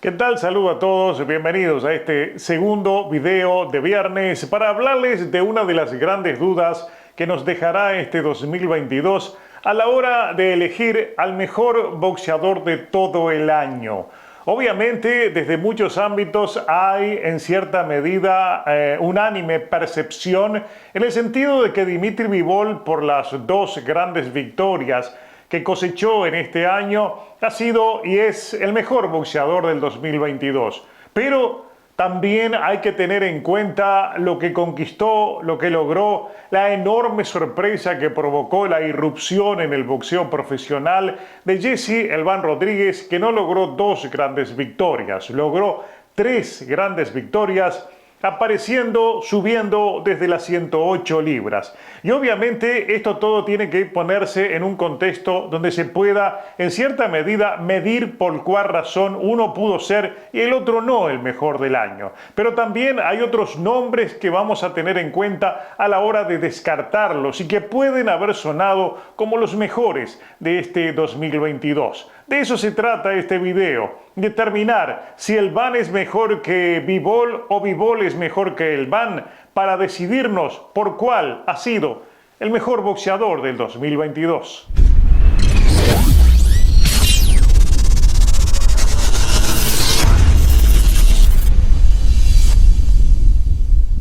¿Qué tal? Saludo a todos, bienvenidos a este segundo video de viernes para hablarles de una de las grandes dudas que nos dejará este 2022 a la hora de elegir al mejor boxeador de todo el año. Obviamente, desde muchos ámbitos hay en cierta medida unánime percepción en el sentido de que Dimitri Bivol, por las dos grandes victorias que cosechó en este año, ha sido y es el mejor boxeador del 2022. Pero también hay que tener en cuenta lo que conquistó, lo que logró, la enorme sorpresa que provocó la irrupción en el boxeo profesional de Jesse El Van Rodríguez, que no logró dos grandes victorias, logró tres grandes victorias, apareciendo, subiendo desde las 108 libras. Y obviamente esto todo tiene que ponerse en un contexto donde se pueda, en cierta medida, medir por cuál razón uno pudo ser y el otro no el mejor del año. Pero también hay otros nombres que vamos a tener en cuenta a la hora de descartarlos y que pueden haber sonado como los mejores de este 2022. De eso se trata este video, determinar si el Van es mejor que Bivol o Bivol es mejor que el Van para decidirnos por cuál ha sido el mejor boxeador del 2022.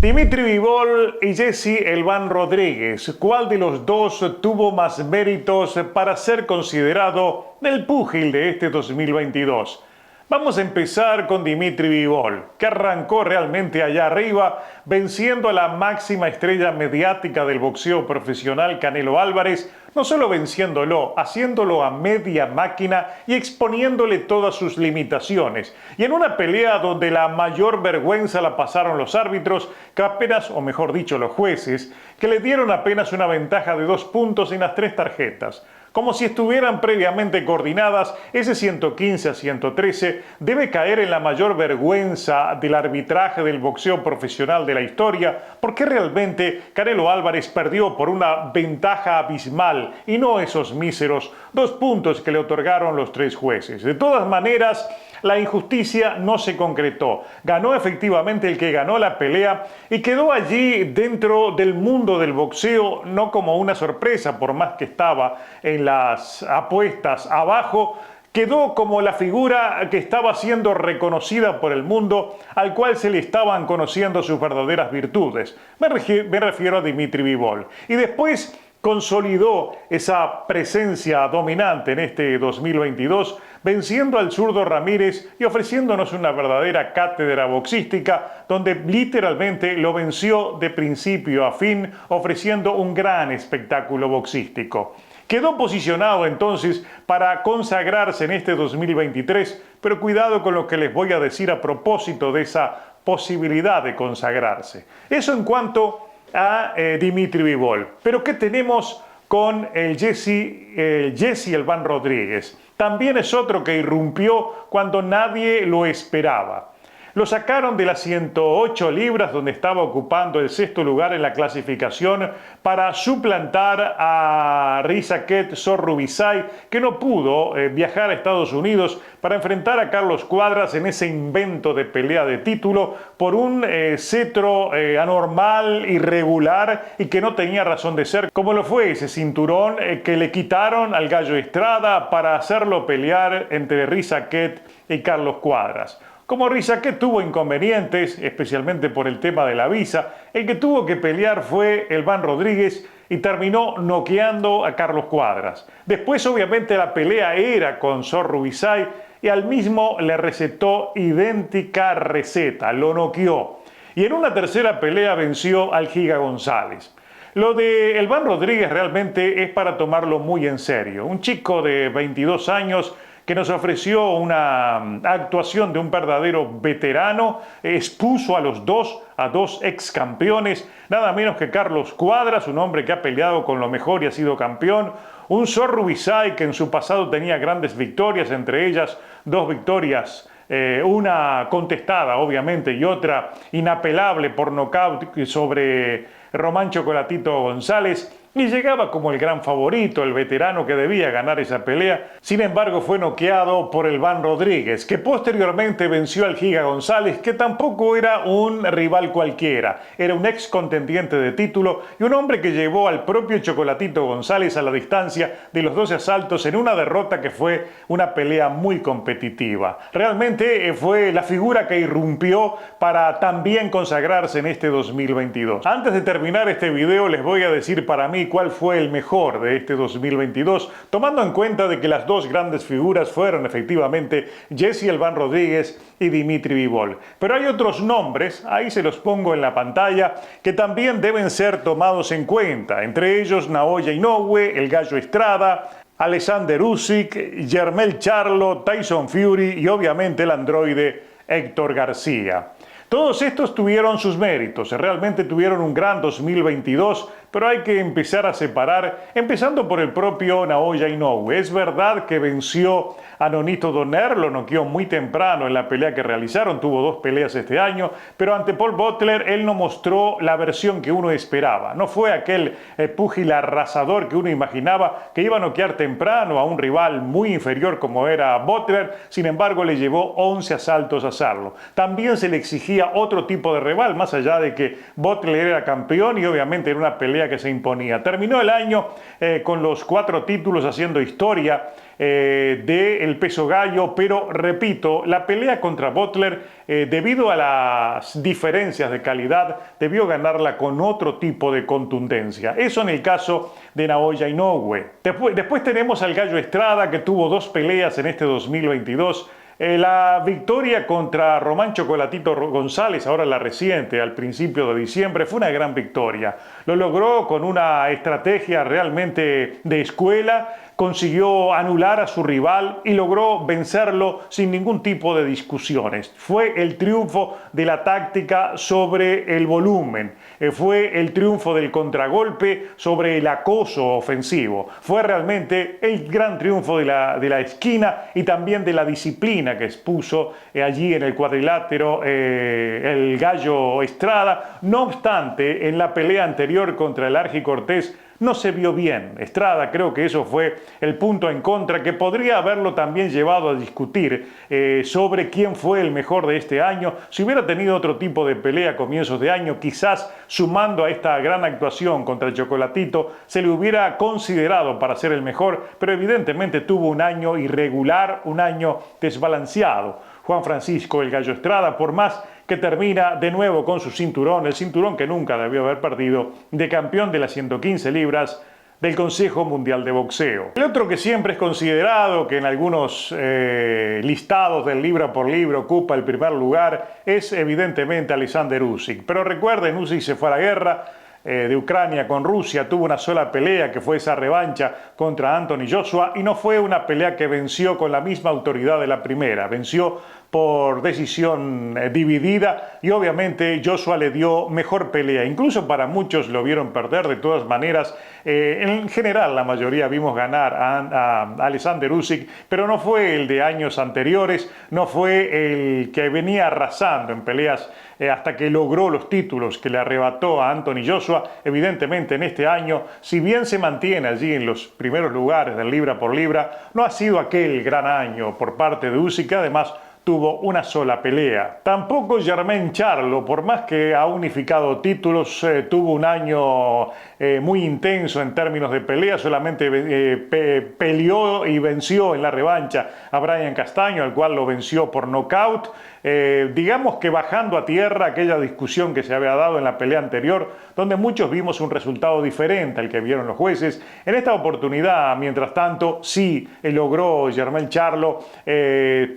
Dimitri Bivol y Jesse El Van Rodríguez, ¿cuál de los dos tuvo más méritos para ser considerado el púgil de este 2022? Vamos a empezar con Dimitri Bivol, que arrancó realmente allá arriba, venciendo a la máxima estrella mediática del boxeo profesional, Canelo Álvarez, no solo venciéndolo, haciéndolo a media máquina y exponiéndole todas sus limitaciones. Y en una pelea donde la mayor vergüenza la pasaron los árbitros, que apenas, o mejor dicho, los jueces, que le dieron apenas una ventaja de 2 puntos en las 3 tarjetas. Como si estuvieran previamente coordinadas, ese 115-113 debe caer en la mayor vergüenza del arbitraje del boxeo profesional de la historia, porque realmente Canelo Álvarez perdió por una ventaja abismal y no esos míseros 2 puntos que le otorgaron los 3 jueces. De todas maneras, la injusticia no se concretó. Ganó efectivamente el que ganó la pelea y quedó allí dentro del mundo del boxeo, no como una sorpresa, por más que estaba en las apuestas abajo, quedó como la figura que estaba siendo reconocida por el mundo, al cual se le estaban conociendo sus verdaderas virtudes. Me refiero a Dimitri Bivol. Y después consolidó esa presencia dominante en este 2022, venciendo al zurdo Ramírez y ofreciéndonos una verdadera cátedra boxística, donde literalmente lo venció de principio a fin, ofreciendo un gran espectáculo boxístico. Quedó posicionado entonces para consagrarse en este 2023, pero cuidado con lo que les voy a decir a propósito de esa posibilidad de consagrarse. Eso en cuanto a Dimitri Bivol. Pero ¿qué tenemos con el Jesse El Van Rodríguez? También es otro que irrumpió cuando nadie lo esperaba. Lo sacaron de las 108 libras, donde estaba ocupando el 6º lugar en la clasificación, para suplantar a Rizaket Sor-Rubisay, que no pudo viajar a Estados Unidos para enfrentar a Carlos Cuadras en ese invento de pelea de título por un cetro anormal, irregular y que no tenía razón de ser, como lo fue ese cinturón que le quitaron al Gallo Estrada para hacerlo pelear entre Rizaket y Carlos Cuadras. Como Rizaket tuvo inconvenientes, especialmente por el tema de la visa, el que tuvo que pelear fue el Van Rodríguez y terminó noqueando a Carlos Cuadras. Después, obviamente, la pelea era con Sor-Rubisay y al mismo le recetó idéntica receta, lo noqueó. Y en una tercera pelea venció al Giga González. Lo de El Van Rodríguez realmente es para tomarlo muy en serio. Un chico de 22 años que nos ofreció una actuación de un verdadero veterano, expuso a dos ex campeones, nada menos que Carlos Cuadras, un hombre que ha peleado con lo mejor y ha sido campeón, un Sor-Rubisay que en su pasado tenía grandes victorias, entre ellas 2 victorias, una contestada obviamente y otra inapelable por nocaut sobre Román Chocolatito González, y llegaba como el gran favorito, el veterano que debía ganar esa pelea. Sin embargo, fue noqueado por Elván Rodríguez, que posteriormente venció al Giga González, que tampoco era un rival cualquiera, era un ex contendiente de título y un hombre que llevó al propio Chocolatito González a la distancia de los 12 asaltos en una derrota que fue una pelea muy competitiva. Realmente fue la figura que irrumpió para también consagrarse en este 2022. Antes de terminar este video les voy a decir para mí cuál fue el mejor de este 2022, tomando en cuenta de que las dos grandes figuras fueron efectivamente Jesse Elván Rodríguez y Dimitri Bivol. Pero hay otros nombres, ahí se los pongo en la pantalla, que también deben ser tomados en cuenta, entre ellos Naoya Inoue, el Gallo Estrada, Alexander Usyk, Jermell Charlo, Tyson Fury y obviamente el androide Héctor García. Todos estos tuvieron sus méritos, realmente tuvieron un gran 2022, pero hay que empezar a separar, empezando por el propio Naoya Inoue. Es verdad que venció a Nonito Donaire, lo noqueó muy temprano en la pelea que realizaron, tuvo 2 peleas este año, pero ante Paul Butler él no mostró la versión que uno esperaba. No fue aquel púgil arrasador que uno imaginaba, que iba a noquear temprano a un rival muy inferior como era Butler. Sin embargo, le llevó 11 asaltos a hacerlo. También se le exigía otro tipo de rival, más allá de que Butler era campeón y obviamente era una pelea que se imponía. Terminó el año con los 4 títulos, haciendo historia del peso gallo, pero repito, la pelea contra Butler, debido a las diferencias de calidad, debió ganarla con otro tipo de contundencia. Eso en el caso de Naoya Inoue. Después tenemos al Gallo Estrada, que tuvo 2 peleas en este 2022. La victoria contra Román Chocolatito González, ahora la reciente, al principio de diciembre, fue una gran victoria. Lo logró con una estrategia realmente de escuela, consiguió anular a su rival y logró vencerlo sin ningún tipo de discusiones. Fue el triunfo de la táctica sobre el volumen, fue el triunfo del contragolpe sobre el acoso ofensivo. Fue realmente el gran triunfo de la esquina y también de la disciplina que expuso allí en el cuadrilátero el Gallo Estrada. No obstante, en la pelea anterior contra el Argi Cortés no se vio bien. Estrada, creo que eso fue el punto en contra que podría haberlo también llevado a discutir sobre quién fue el mejor de este año. Si hubiera tenido otro tipo de pelea a comienzos de año, quizás sumando a esta gran actuación contra el Chocolatito, se le hubiera considerado para ser el mejor, pero evidentemente tuvo un año irregular, un año desbalanceado. Juan Francisco el Gallo Estrada, por más que termina de nuevo con su cinturón, el cinturón que nunca debió haber perdido, de campeón de las 115 libras del Consejo Mundial de Boxeo. El otro que siempre es considerado, que en algunos listados del libra por libra ocupa el primer lugar, es evidentemente Alexander Usyk. Pero recuerden, Usyk se fue a la guerra de Ucrania con Rusia, tuvo una sola pelea que fue esa revancha contra Anthony Joshua y no fue una pelea que venció con la misma autoridad de la primera, venció por decisión dividida y obviamente Joshua le dio mejor pelea. Incluso para muchos lo vieron perder. De todas maneras, en general la mayoría vimos ganar a Alexander Usyk, pero no fue el de años anteriores, no fue el que venía arrasando en peleas hasta que logró los títulos que le arrebató a Anthony Joshua. Evidentemente en este año, si bien se mantiene allí en los primeros lugares del libra por libra, no ha sido aquel gran año por parte de Usyk, que además tuvo una sola pelea. Tampoco Jermell Charlo, por más que ha unificado títulos, tuvo un año muy intenso en términos de pelea. Solamente peleó y venció en la revancha a Brian Castaño, al cual lo venció por nocaut. Digamos que bajando a tierra aquella discusión que se había dado en la pelea anterior, donde muchos vimos un resultado diferente al que vieron los jueces. En esta oportunidad, mientras tanto, sí logró Jermell Charlo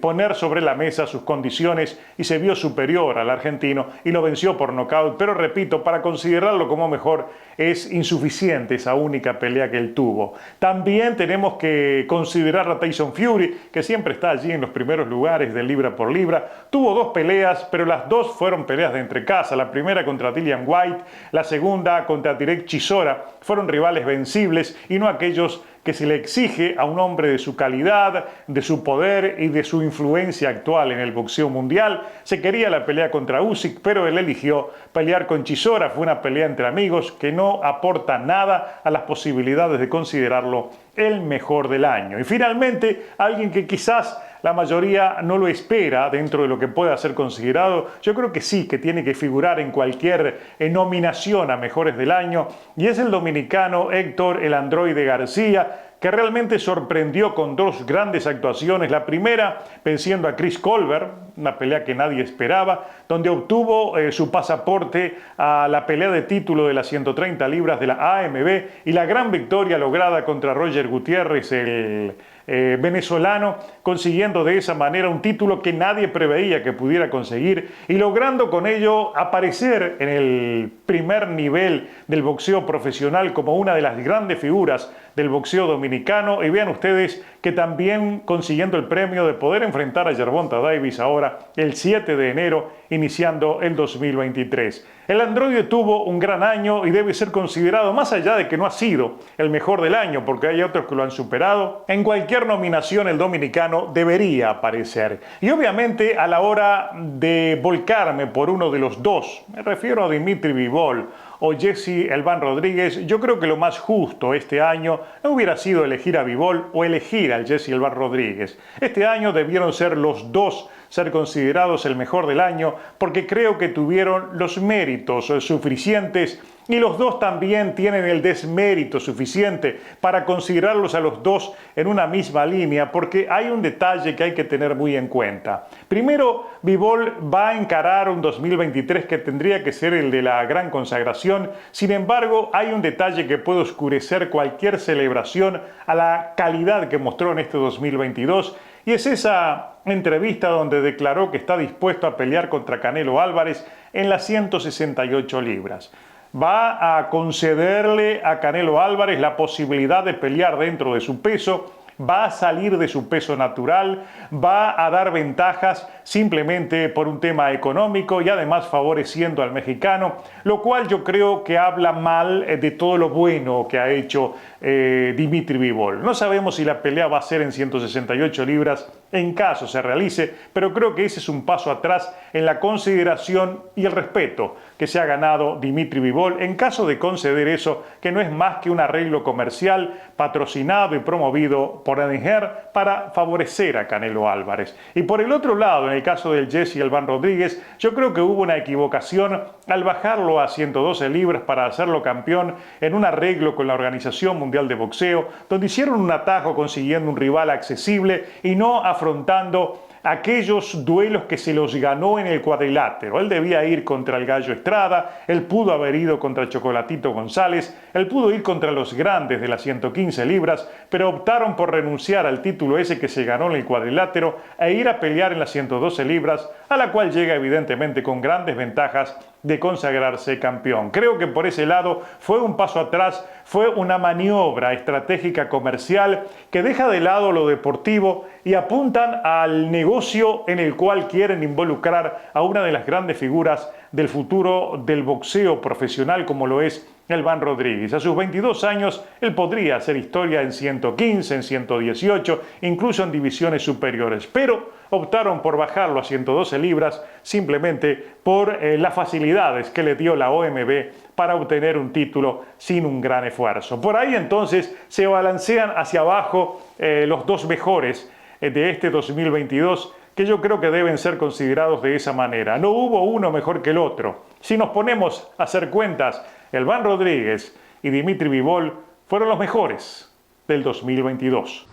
poner sobre la mesa sus condiciones y se vio superior al argentino y lo venció por nocaut. Pero repito, para considerarlo como mejor es insuficiente esa única pelea que él tuvo. También tenemos que considerar a Tyson Fury, que siempre está allí en los primeros lugares de libra por libra. Tuvo 2 peleas, pero las 2 fueron peleas de entrecasa. La primera contra Dillian Whyte, la segunda contra Direk Chisora. Fueron rivales vencibles y no aquellos que se le exige a un hombre de su calidad, de su poder y de su influencia actual en el boxeo mundial. Se quería la pelea contra Usyk, pero él eligió pelear con Chisora. Fue una pelea entre amigos que no aporta nada a las posibilidades de considerarlo el mejor del año. Y finalmente, alguien que quizás la mayoría no lo espera dentro de lo que pueda ser considerado, yo creo que sí, que tiene que figurar en cualquier nominación a mejores del año, y es el dominicano Héctor "El Androide" García, que realmente sorprendió con dos grandes actuaciones. La primera, venciendo a Chris Colbert, una pelea que nadie esperaba, donde obtuvo su pasaporte a la pelea de título de las 130 libras de la AMB, y la gran victoria lograda contra Roger Gutiérrez, el venezolano, consiguiendo de esa manera un título que nadie preveía que pudiera conseguir y logrando con ello aparecer en el primer nivel del boxeo profesional como una de las grandes figuras del boxeo dominicano. Y vean ustedes que también consiguiendo el premio de poder enfrentar a Gervonta Davis ahora el 7 de enero, iniciando el 2023. El androide tuvo un gran año y debe ser considerado, más allá de que no ha sido el mejor del año, porque hay otros que lo han superado, en cualquier nominación el dominicano debería aparecer. Y obviamente a la hora de volcarme por uno de los dos, me refiero a Dimitri Bivol o Jesse "El Van" Rodríguez, yo creo que lo más justo este año no hubiera sido elegir a Bivol o elegir al Jesse "El Van" Rodríguez. Este año debieron ser los dos ser considerados el mejor del año, porque creo que tuvieron los méritos suficientes y los dos también tienen el desmérito suficiente para considerarlos a los dos en una misma línea, porque hay un detalle que hay que tener muy en cuenta. Primero, Bivol va a encarar un 2023 que tendría que ser el de la gran consagración. Sin embargo, hay un detalle que puede oscurecer cualquier celebración a la calidad que mostró en este 2022, y es esa entrevista donde declaró que está dispuesto a pelear contra Canelo Álvarez en las 168 libras. Va a concederle a Canelo Álvarez la posibilidad de pelear dentro de su peso, va a salir de su peso natural, va a dar ventajas simplemente por un tema económico y además favoreciendo al mexicano, lo cual yo creo que habla mal de todo lo bueno que ha hecho Dimitri Bivol. No sabemos si la pelea va a ser en 168 libras en caso se realice, pero creo que ese es un paso atrás en la consideración y el respeto que se ha ganado Dimitri Bivol en caso de conceder eso, que no es más que un arreglo comercial patrocinado y promovido por Danaher para favorecer a Canelo Álvarez. Y por el otro lado, en el caso del Jesse "El Van" Rodríguez, yo creo que hubo una equivocación al bajarlo a 112 libras para hacerlo campeón en un arreglo con la Organización Mundial de Boxeo, donde hicieron un atajo consiguiendo un rival accesible y no afrontando aquellos duelos que se los ganó en el cuadrilátero. Él debía ir contra el Gallo Estrada, él pudo haber ido contra Chocolatito González, él pudo ir contra los grandes de las 115 libras, pero optaron por renunciar al título ese que se ganó en el cuadrilátero e ir a pelear en las 112 libras, a la cual llega evidentemente con grandes ventajas de consagrarse campeón. Creo que por ese lado fue un paso atrás, fue una maniobra estratégica comercial que deja de lado lo deportivo y apuntan al negocio en el cual quieren involucrar a una de las grandes figuras del futuro del boxeo profesional como lo es el Van Rodríguez. A sus 22 años, él podría hacer historia en 115, en 118, incluso en divisiones superiores, pero optaron por bajarlo a 112 libras simplemente por las facilidades que le dio la OMB para obtener un título sin un gran esfuerzo. Por ahí entonces se balancean hacia abajo los dos mejores de este 2022, que yo creo que deben ser considerados de esa manera. No hubo uno mejor que el otro. Si nos ponemos a hacer cuentas, el Van Rodríguez y Dimitri Bivol fueron los mejores del 2022.